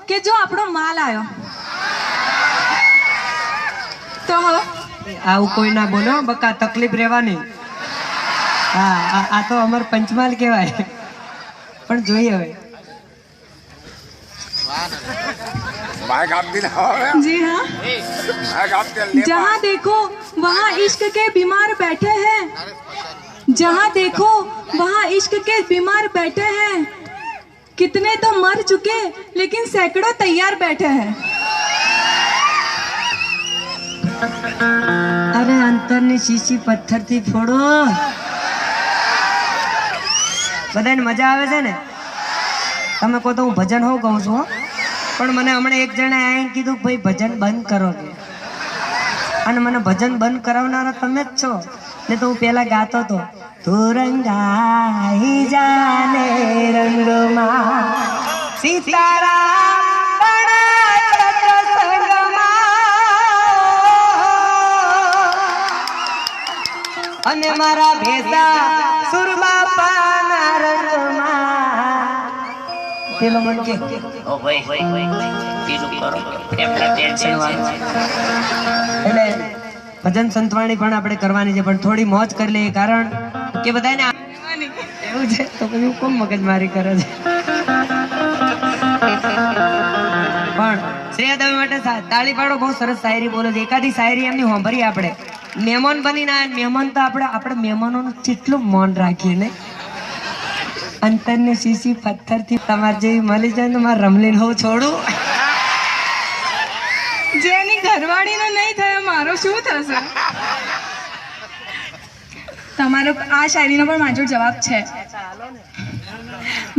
કે જો આપણો માલ આવ્યો તો હવે આવું કોઈ ના બોલો બકા, તકલીફ રહેવાની. હા, આ તો અમર પંચમાલ કહેવાય. પણ જોઈએ હવે. जी हाँ, जहाँ देखो वहाँ इश्क के बीमार बैठे हैं, जहाँ देखो वहाँ इश्क के बीमार बैठे हैं, कितने तो मर चुके लेकिन सैकड़ों तैयार बैठे हैं. અરે અંતરની શીશી પથ્થરથી ફોડો. બધાને મજા આવે છે ને? તમે કહો તો હું ભજન હોઉં કહું છું, પણ મને હમણાં એક જણે આવીને કીધું ભાઈ ભજન બંધ કરો કે, અને મને ભજન બંધ કરાવનારા તમે જ છો. ને તો હું પેલા ગાતો હતો, તું રંગાઈ જાને રંગમાં સીતારામ અને મારા ભેસા સુરમા પાના રંગમાં. પેલો મન કે ઓ ભાઈ પીલું કરો એમને ટેન્શન વાળું. એટલે ભજન સંતવાણી પણ આપણે કરવાની છે, પણ થોડી મોજ કરી લઈએ, કારણ કે બધાને એવું છે તો પછી કોમ મગજમારી કરે છે. પણ શ્રેયા દવે માટે તાળી પાડો. બહુ સરસ શાયરી બોલે છે. એકાદી શાયરી એમની સાંભળીએ આપણે. મહેમાન બનીને આવ્યા, મહેમાન તો આપણે મહેમાનોનું કેટલું મન રાખીએ ને. અંતરની શીશી પથ્થરથી તમારે જેવી મળી જાય તો મારે રમલીન હોવું છોડું. જેની ઘરવાળીનો નહીં થયો મારો શું થશે? તમારો આ શાયરીનો પણ મારો જવાબ છે.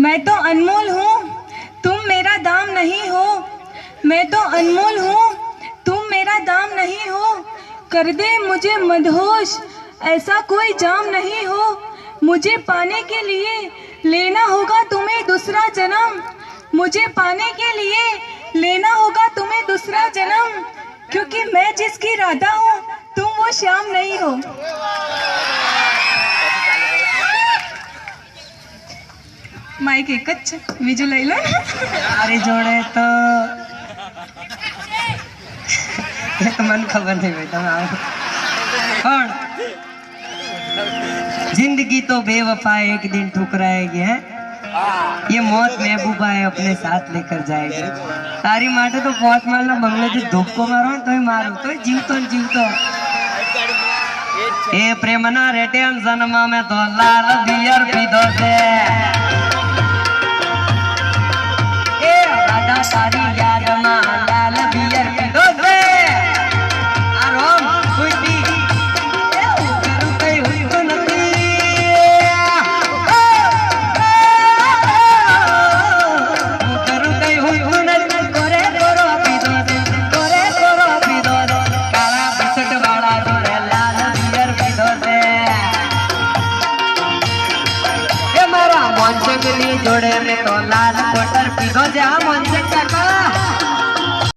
मैं तो अनमोल हूँ तुम मेरा दाम नहीं हो, मैं तो अनमोल हूँ तुम मेरा दाम नहीं हो, कर दे मुझे मदहोश ऐसा कोई जाम नहीं हो, मुझे पाने के लिए लेना होगा तुम्हें दूसरा जन्म, मुझे पाने के लिए लेना होगा तुम्हें दूसरा जन्म, क्योंकि मैं जिसकी राधा हूँ तुम वो श्याम नहीं हो. માઇક એક જ છે, બીજું લઈ લો. મારી જોડે તો મને ખબર નહીં ભાઈ, તમે આવો. પણ जिंदगी तो बेवफा एक दिन ठुकराएगी है, ये मौत महबूबा है अपने साथ लेकर जाएगी. तारी માટે તો 5 માળના બંગલેથી ધોકો મારો ને તોય મારું, તોય જીવતો ને જીવતો. એ પ્રેમના રેટેન્શનમાં મેં તો લાલ બિયર પીધો છે. એ રાધા તારી યાદમાં લાલ બિયર પીધો છે. આ રોમ ખુશી જોડે મેં તો લાલ કોટર પીધો છે. આ મન છે